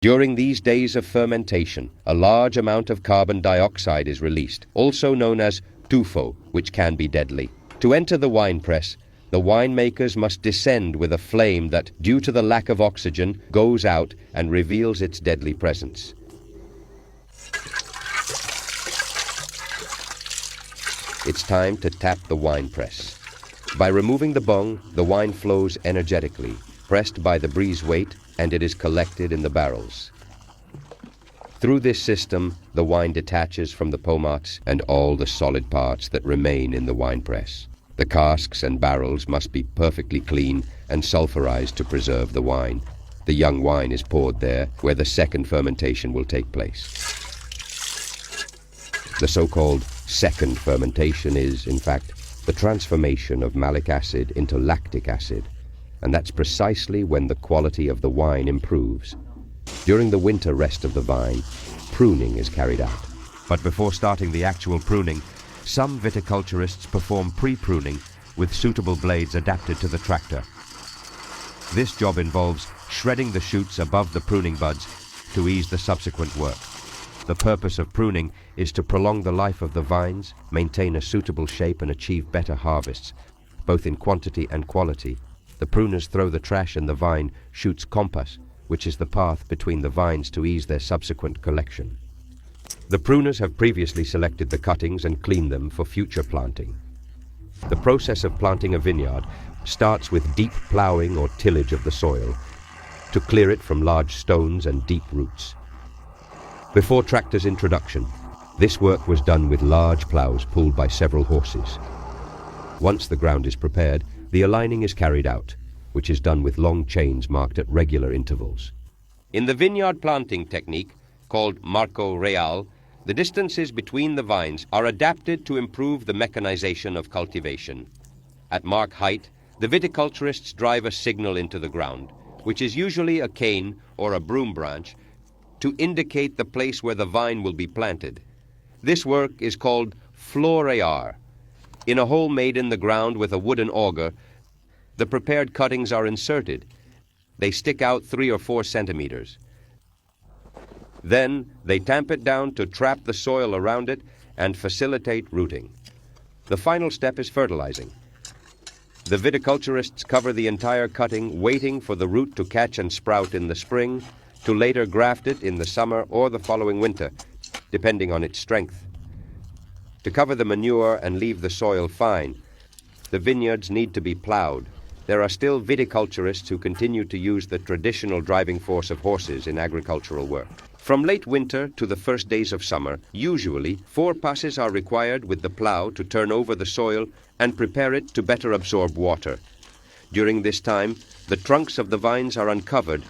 During these days of fermentation, a large amount of carbon dioxide is released, also known as tufo, which can be deadly. To enter the wine press, the winemakers must descend with a flame that, due to the lack of oxygen, goes out and reveals its deadly presence. It's time to tap the wine press. By removing the bung, the wine flows energetically, pressed by the breeze weight, and it is collected in the barrels. Through this system, the wine detaches from the pomace and all the solid parts that remain in the wine press. The casks and barrels must be perfectly clean and sulfurized to preserve the wine. The young wine is poured there, where the second fermentation will take place. The so-called second fermentation is, in fact, the transformation of malic acid into lactic acid, and that's precisely when the quality of the wine improves. During the winter rest of the vine, pruning is carried out. But before starting the actual pruning, some viticulturists perform pre-pruning with suitable blades adapted to the tractor. This job involves shredding the shoots above the pruning buds to ease the subsequent work. The purpose of pruning is to prolong the life of the vines, maintain a suitable shape, and achieve better harvests, both in quantity and quality. The pruners throw the trash and the vine shoots compass, which is the path between the vines to ease their subsequent collection. The pruners have previously selected the cuttings and cleaned them for future planting. The process of planting a vineyard starts with deep ploughing or tillage of the soil to clear it from large stones and deep roots. Before tractor's introduction, this work was done with large ploughs pulled by several horses. Once the ground is prepared, the aligning is carried out, which is done with long chains marked at regular intervals. In the vineyard planting technique, called Marco Real, the distances between the vines are adapted to improve the mechanization of cultivation. At mark height, the viticulturists drive a signal into the ground, which is usually a cane or a broom branch, to indicate the place where the vine will be planted. This work is called florear. In a hole made in the ground with a wooden auger, the prepared cuttings are inserted. They stick out 3 or 4 centimeters. Then they tamp it down to trap the soil around it and facilitate rooting. The final step is fertilizing. The viticulturists cover the entire cutting, waiting for the root to catch and sprout in the spring, to later graft it in the summer or the following winter, depending on its strength. To cover the manure and leave the soil fine, the vineyards need to be plowed. There are still viticulturists who continue to use the traditional driving force of horses in agricultural work. From late winter to the first days of summer, usually 4 passes are required with the plow to turn over the soil and prepare it to better absorb water. During this time, the trunks of the vines are uncovered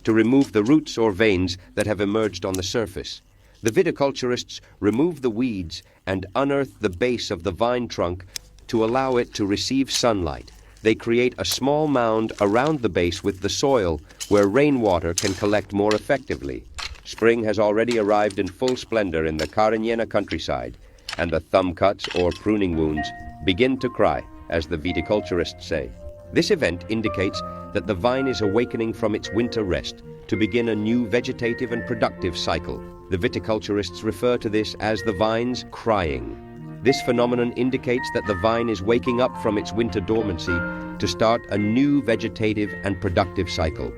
to remove the roots or veins that have emerged on the surface. The viticulturists remove the weeds and unearth the base of the vine trunk to allow it to receive sunlight. They create a small mound around the base with the soil where rainwater can collect more effectively. Spring has already arrived in full splendor in the Carignana countryside, and the thumb cuts or pruning wounds begin to cry, as the viticulturists say. This event indicates that the vine is awakening from its winter rest to begin a new vegetative and productive cycle. The viticulturists refer to this as the vine's crying. This phenomenon indicates that the vine is waking up from its winter dormancy to start a new vegetative and productive cycle.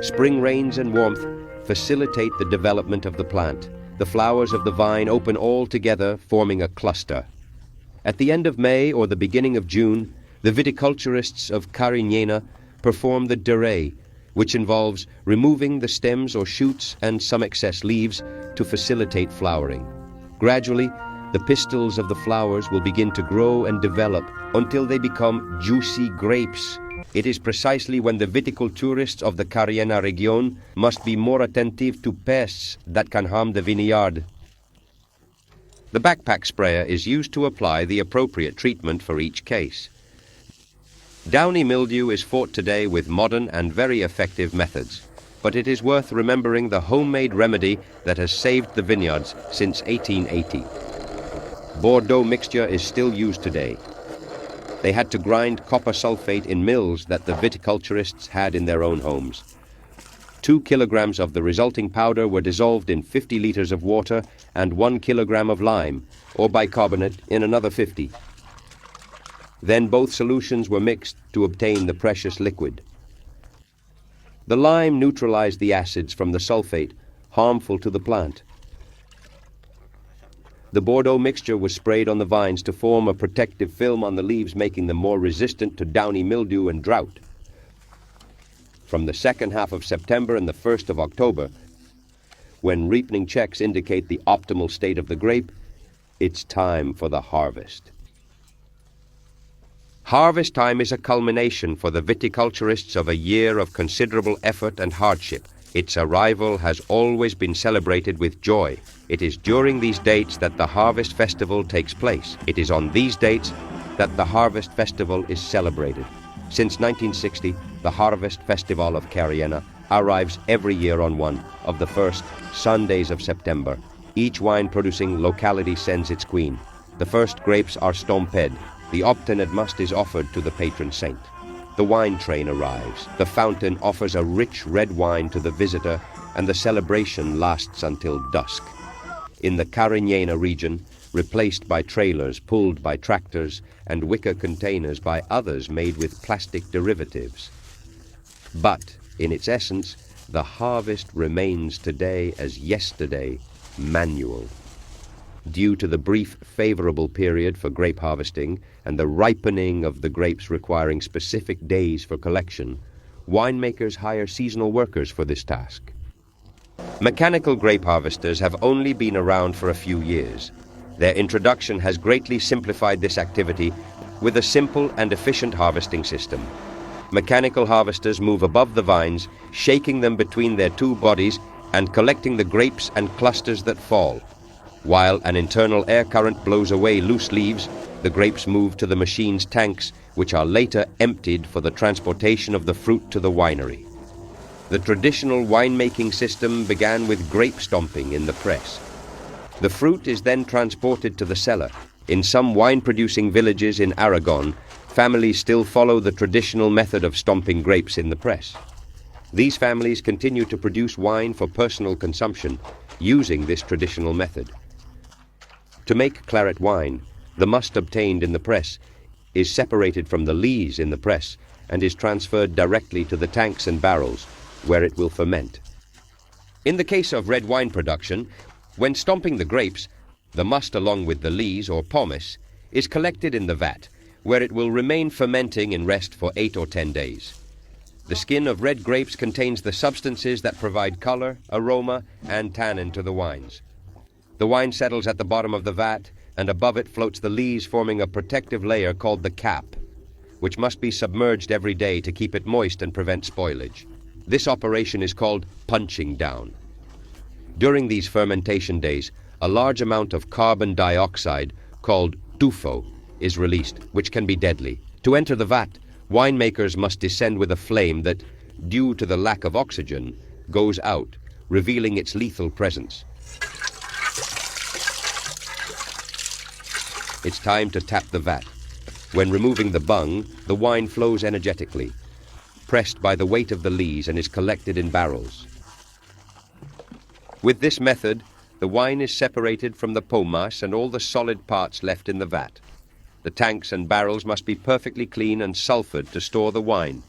Spring rains and warmth facilitate the development of the plant. The flowers of the vine open all together, forming a cluster. At the end of May or the beginning of June, the viticulturists of Carignana perform the derré, which involves removing the stems or shoots and some excess leaves to facilitate flowering. Gradually, the pistils of the flowers will begin to grow and develop until they become juicy grapes. It is precisely when the viticulturists of the Carignana region must be more attentive to pests that can harm the vineyard. The backpack sprayer is used to apply the appropriate treatment for each case. Downy mildew is fought today with modern and very effective methods, but it is worth remembering the homemade remedy that has saved the vineyards since 1880. Bordeaux mixture is still used today. They had to grind copper sulfate in mills that the viticulturists had in their own homes. 2 kilograms of the resulting powder were dissolved in 50 liters of water and 1 kilogram of lime, or bicarbonate, in another 50. Then both solutions were mixed to obtain the precious liquid. The lime neutralized the acids from the sulfate, harmful to the plant. The Bordeaux mixture was sprayed on the vines to form a protective film on the leaves, making them more resistant to downy mildew and drought. From the second half of September and the 1st of October, when ripening checks indicate the optimal state of the grape, it's time for the harvest. Harvest time is a culmination for the viticulturists of a year of considerable effort and hardship. Its arrival has always been celebrated with joy. It is during these dates that the Harvest Festival takes place. It is on these dates that the Harvest Festival is celebrated. Since 1960, the Harvest Festival of Cariena arrives every year on one of the first Sundays of September. Each wine-producing locality sends its queen. The first grapes are stomped. The obtened must is offered to the patron saint. The wine train arrives. The fountain offers a rich red wine to the visitor, and the celebration lasts until dusk. In the Carignana region, replaced by trailers pulled by tractors and wicker containers by others made with plastic derivatives. But, in its essence, the harvest remains today as yesterday, manual. Due to the brief favorable period for grape harvesting and the ripening of the grapes requiring specific days for collection, winemakers hire seasonal workers for this task. Mechanical grape harvesters have only been around for a few years. Their introduction has greatly simplified this activity with a simple and efficient harvesting system. Mechanical harvesters move above the vines, shaking them between their two bodies and collecting the grapes and clusters that fall. While an internal air current blows away loose leaves, the grapes move to the machine's tanks, which are later emptied for the transportation of the fruit to the winery. The traditional winemaking system began with grape stomping in the press. The fruit is then transported to the cellar. In some wine-producing villages in Aragon, families still follow the traditional method of stomping grapes in the press. These families continue to produce wine for personal consumption using this traditional method. To make claret wine, the must obtained in the press is separated from the lees in the press and is transferred directly to the tanks and barrels, where it will ferment. In the case of red wine production, when stomping the grapes, the must along with the lees or pomace is collected in the vat, where it will remain fermenting in rest for 8 or 10 days. The skin of red grapes contains the substances that provide color, aroma, and tannin to the wines. The wine settles at the bottom of the vat, and above it floats the lees, forming a protective layer called the cap, which must be submerged every day to keep it moist and prevent spoilage. This operation is called punching down. During these fermentation days, a large amount of carbon dioxide, called tufo, is released, which can be deadly. To enter the vat, winemakers must descend with a flame that, due to the lack of oxygen, goes out, revealing its lethal presence. It's time to tap the vat. When removing the bung, the wine flows energetically, pressed by the weight of the lees, and is collected in barrels. With this method, the wine is separated from the pomace and all the solid parts left in the vat. The tanks and barrels must be perfectly clean and sulfured to store the wine.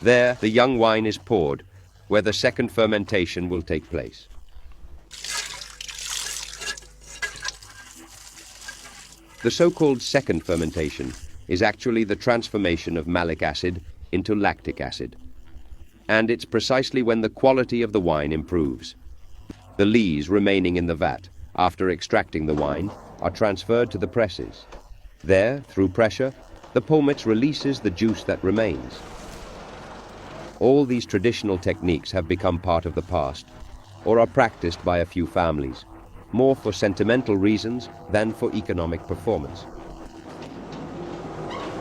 There, the young wine is poured, where the second fermentation will take place. The so-called second fermentation is actually the transformation of malic acid into lactic acid, and it's precisely when the quality of the wine improves. The lees remaining in the vat, after extracting the wine, are transferred to the presses. There, through pressure, the pomace releases the juice that remains. All these traditional techniques have become part of the past, or are practiced by a few families, more for sentimental reasons than for economic performance.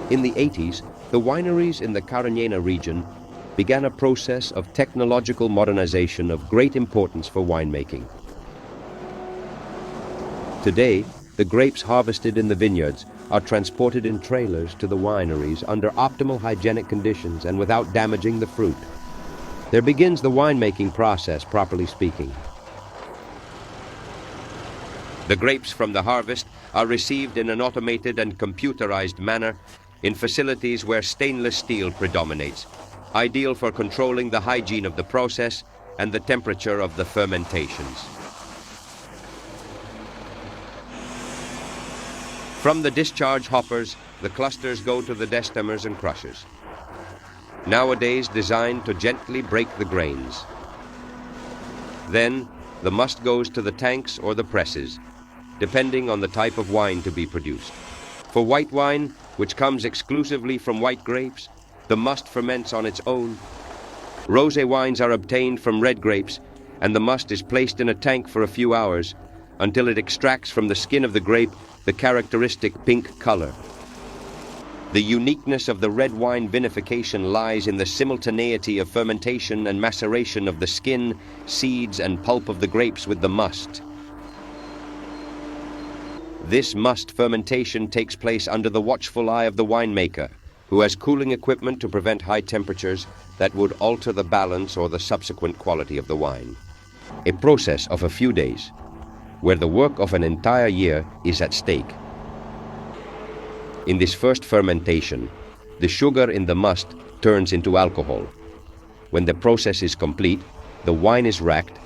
In the 80s, the wineries in the Carignana region began a process of technological modernization of great importance for winemaking. Today, the grapes harvested in the vineyards are transported in trailers to the wineries under optimal hygienic conditions and without damaging the fruit. There begins the winemaking process, properly speaking. The grapes from the harvest are received in an automated and computerized manner in facilities where stainless steel predominates, ideal for controlling the hygiene of the process and the temperature of the fermentations. From the discharge hoppers, the clusters go to the destemers and crushers, nowadays designed to gently break the grains. Then, the must goes to the tanks or the presses, depending on the type of wine to be produced. For white wine, which comes exclusively from white grapes, the must ferments on its own. Rosé wines are obtained from red grapes, and the must is placed in a tank for a few hours until it extracts from the skin of the grape the characteristic pink color. The uniqueness of the red wine vinification lies in the simultaneity of fermentation and maceration of the skin, seeds, and pulp of the grapes with the must. This must fermentation takes place under the watchful eye of the winemaker, who has cooling equipment to prevent high temperatures that would alter the balance or the subsequent quality of the wine. A process of a few days, where the work of an entire year is at stake. In this first fermentation, the sugar in the must turns into alcohol. When the process is complete, the wine is racked,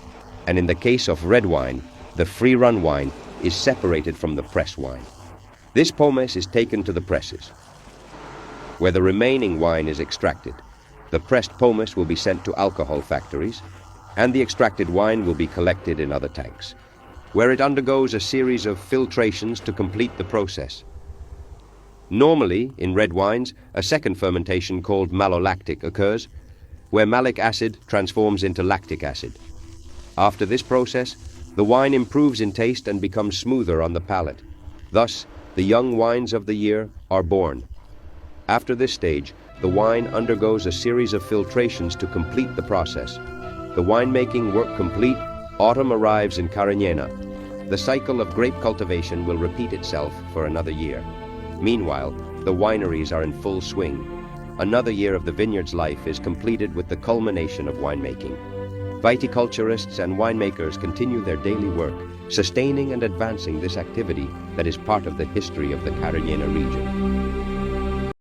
and in the case of red wine, the free-run wine is separated from the press wine. This pomace is taken to the presses, where the remaining wine is extracted. The pressed pomace will be sent to alcohol factories, and the extracted wine will be collected in other tanks, where it undergoes a series of filtrations to complete the process. Normally, in red wines, a second fermentation called malolactic occurs, where malic acid transforms into lactic acid. After this process, the wine improves in taste and becomes smoother on the palate. Thus, the young wines of the year are born. After this stage, the wine undergoes a series of filtrations to complete the process. The winemaking work complete, autumn arrives in Cariñena. The cycle of grape cultivation will repeat itself for another year. Meanwhile, the wineries are in full swing. Another year of the vineyard's life is completed with the culmination of winemaking. Viticulturists and winemakers continue their daily work, sustaining and advancing this activity that is part of the history of the Cariñena region.